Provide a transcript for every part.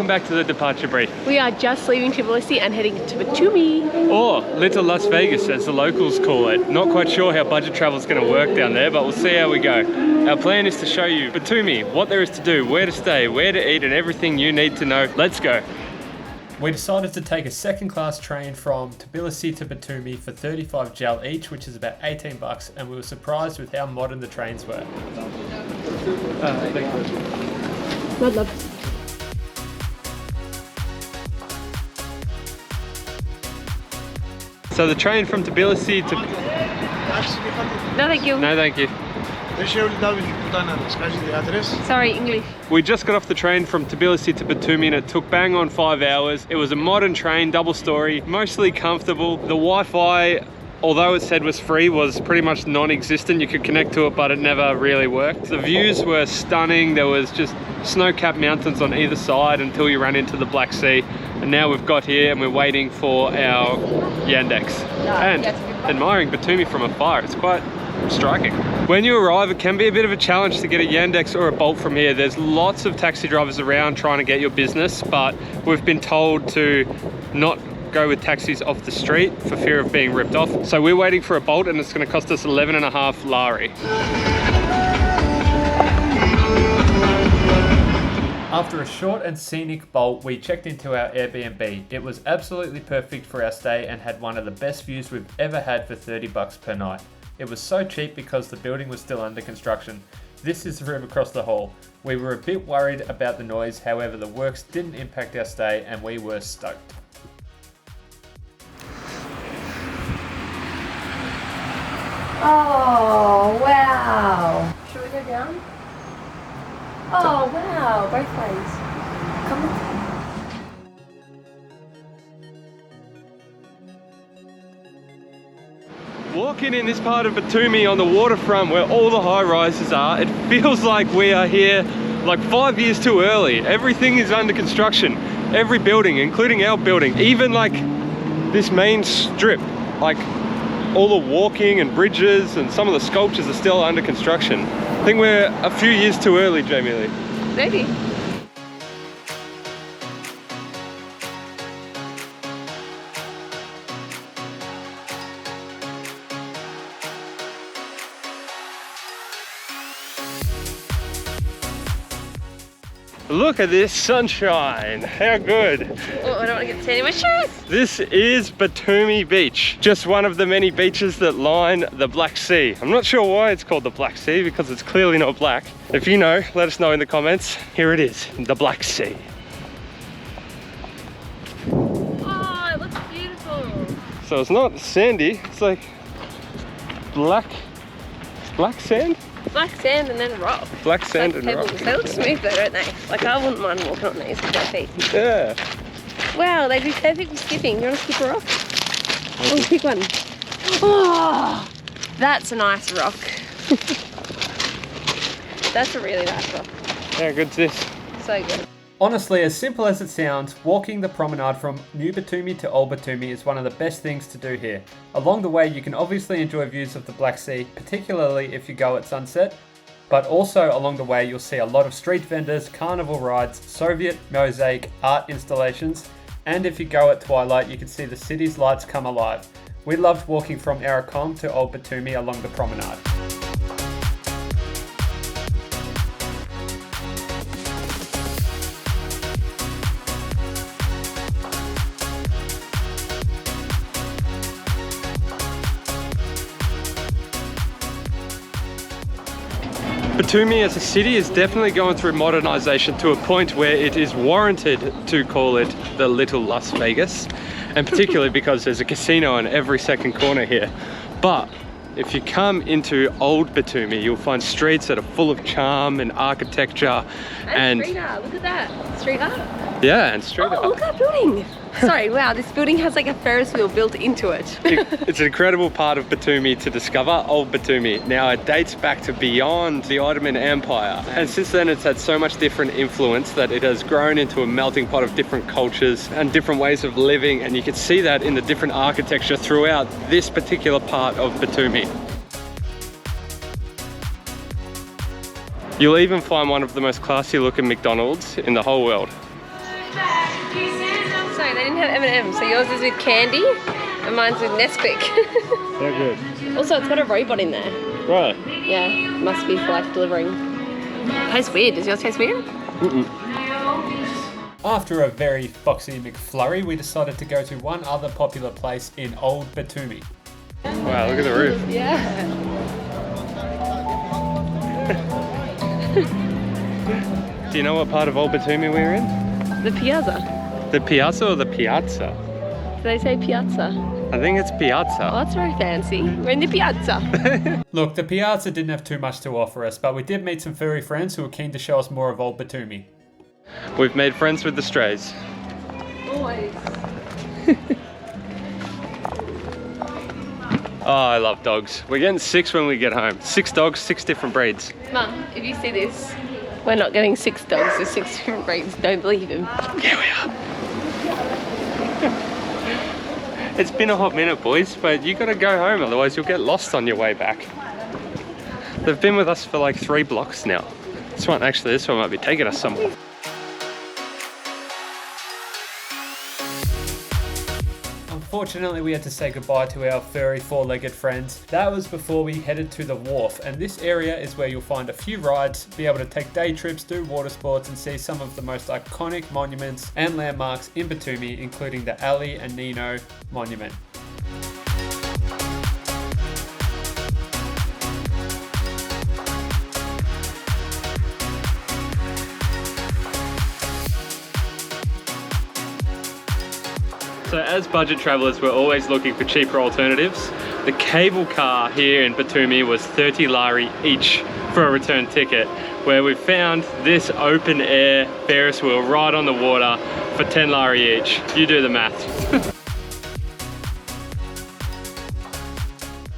welcome back to the departure brief. We are just leaving Tbilisi and heading to Batumi. Or Little Las Vegas as the locals call it. Not quite sure how budget travel is going to work down there, but we'll see how we go. Our plan is to show you Batumi, what there is to do, where to stay, where to eat, and everything you need to know. Let's go. We decided to take a second-class train from Tbilisi to Batumi for 35 jal each, which is about 18 bucks, and we were surprised with how modern the trains were. Thank you. Love. So the train from Tbilisi to... No, thank you. No, thank you. Sorry, English. We just got off the train from Tbilisi to Batumi and it took bang on 5 hours. It was a modern train, double story, mostly comfortable. The Wi-Fi, although it said was free, was pretty much non-existent. You could connect to it, but it never really worked. The views were stunning. There was just snow-capped mountains on either side until you ran into the Black Sea. And now we've got here and we're waiting for our Yandex. And admiring Batumi from afar. It's quite striking. When you arrive, it can be a bit of a challenge to get a Yandex or a Bolt from here. There's lots of taxi drivers around trying to get your business, but we've been told to not go with taxis off the street for fear of being ripped off. So we're waiting for a Bolt and it's going to cost us 11.5 lari. After a short and scenic Bolt, we checked into our Airbnb. It was absolutely perfect for our stay and had one of the best views we've ever had for 30 bucks per night. It was so cheap because the building was still under construction. This is the room across the hall. We were a bit worried about the noise, however the works didn't impact our stay and we were stoked. Oh, wow. Should we go down? Oh, wow. Both ways. Come on. Walking in this part of Batumi on the waterfront where all the high rises are, it feels like we are here like 5 years too early. Everything is under construction. Every building, including our building, even like this main strip, like all the walking and bridges and some of the sculptures are still under construction. I think we're a few years too early, Jamie Lee. Maybe. Look at this sunshine, how good. Oh, I don't want to get tan in my shoes. This is Batumi Beach, just one of the many beaches that line the Black Sea. I'm not sure why it's called the Black Sea because it's clearly not black. If you know, let us know in the comments. Here it is, the Black Sea. Oh, it looks beautiful. So it's not sandy, it's like black sand? Black sand and then rock. Black sand like and rock. They look smooth though, don't they? Like I wouldn't mind walking on these with my feet. Yeah. Wow, they'd be perfect for skipping. You want to skip a rock? Oh, pick one. Oh, that's a nice rock. That's a really nice rock. How good's this? So good. Honestly, as simple as it sounds, walking the promenade from New Batumi to Old Batumi is one of the best things to do here. Along the way, you can obviously enjoy views of the Black Sea, particularly if you go at sunset, but also along the way you'll see a lot of street vendors, carnival rides, Soviet mosaic art installations, and if you go at twilight, you can see the city's lights come alive. We loved walking from Arakom to Old Batumi along the promenade. Batumi as a city is definitely going through modernization to a point where it is warranted to call it the Little Las Vegas, and particularly because there's a casino on every second corner here. But if you come into Old Batumi, you'll find streets that are full of charm and architecture. And street art, look at that. Street art. Yeah, and street art. Look at that building. Sorry, wow, this building has like a Ferris wheel built into it. It's an incredible part of Batumi to discover, Old Batumi. Now it dates back to beyond the Ottoman Empire. And since then it's had so much different influence that it has grown into a melting pot of different cultures and different ways of living. And you can see that in the different architecture throughout this particular part of Batumi. You'll even find one of the most classy looking McDonald's in the whole world. Sorry, they didn't have M&M's, so yours is with candy and mine's with Nesquik. They're good. Also, it's got a robot in there. Right. Yeah, must be for like delivering. Tastes weird. Does yours taste weird? After a very foxy McFlurry, we decided to go to one other popular place in Old Batumi. Wow, look at the roof. Yeah. Do you know what part of Old Batumi we're in? The piazza. The piazza or the piazza? Do they say piazza? I think it's piazza. Oh, that's very fancy. We're in the piazza. Look, the piazza didn't have too much to offer us, but we did meet some furry friends who were keen to show us more of Old Batumi. We've made friends with the strays. Always. Oh, I love dogs. We're getting 6 when we get home. 6 dogs, 6 different breeds. Mum, if you see this, we're not getting 6 dogs, there's 6 different breeds. Don't believe him. Here we are. It's been a hot minute, boys, but you gotta go home, otherwise you'll get lost on your way back. They've been with us for like 3 blocks now. This one might be taking us somewhere. Unfortunately, we had to say goodbye to our furry 4-legged friends. That was before we headed to the Wharf, and this area is where you'll find a few rides, be able to take day trips, do water sports, and see some of the most iconic monuments and landmarks in Batumi, including the Ali and Nino Monument. So as budget travellers, we're always looking for cheaper alternatives. The cable car here in Batumi was 30 lari each for a return ticket, where we found this open air Ferris wheel right on the water for 10 lari each. You do the math.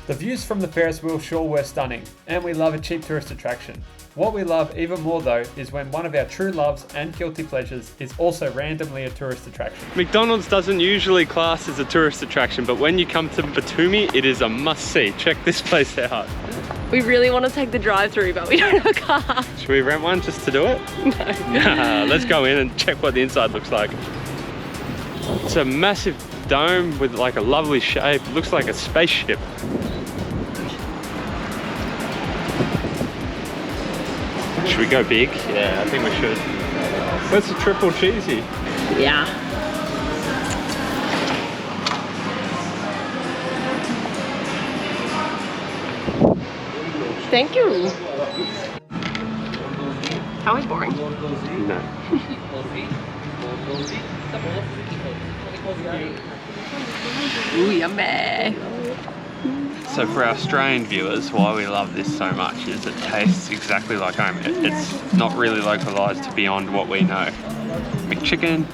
The views from the Ferris wheel sure were stunning, and we love a cheap tourist attraction. What we love even more though is when one of our true loves and guilty pleasures is also randomly a tourist attraction. McDonald's doesn't usually class as a tourist attraction, but when you come to Batumi, it is a must-see. Check this place out. We really want to take the drive-through, but we don't have a car. Should we rent one just to do it? No. Let's go in and check what the inside looks like. It's a massive dome with like a lovely shape. It looks like a spaceship. Should we go big? Yeah, I think we should. Where's the triple cheesy? Yeah. Thank you. That was boring. No. Ooh, yummy. So for our Australian viewers, why we love this so much is it tastes exactly like home. It's not really localised to beyond what we know. McChicken,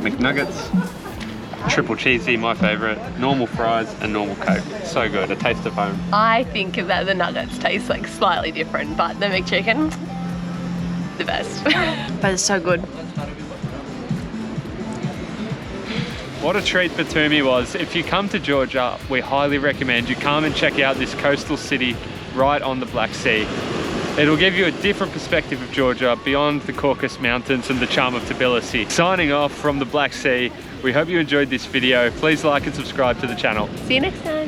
McNuggets, triple cheesy, my favourite, normal fries and normal Coke. So good, a taste of home. I think that the nuggets taste like slightly different, but the McChicken, the best. But it's so good. What a treat Batumi was. If you come to Georgia, we highly recommend you come and check out this coastal city right on the Black Sea. It'll give you a different perspective of Georgia beyond the Caucasus Mountains and the charm of Tbilisi. Signing off from the Black Sea, we hope you enjoyed this video. Please like and subscribe to the channel. See you next time.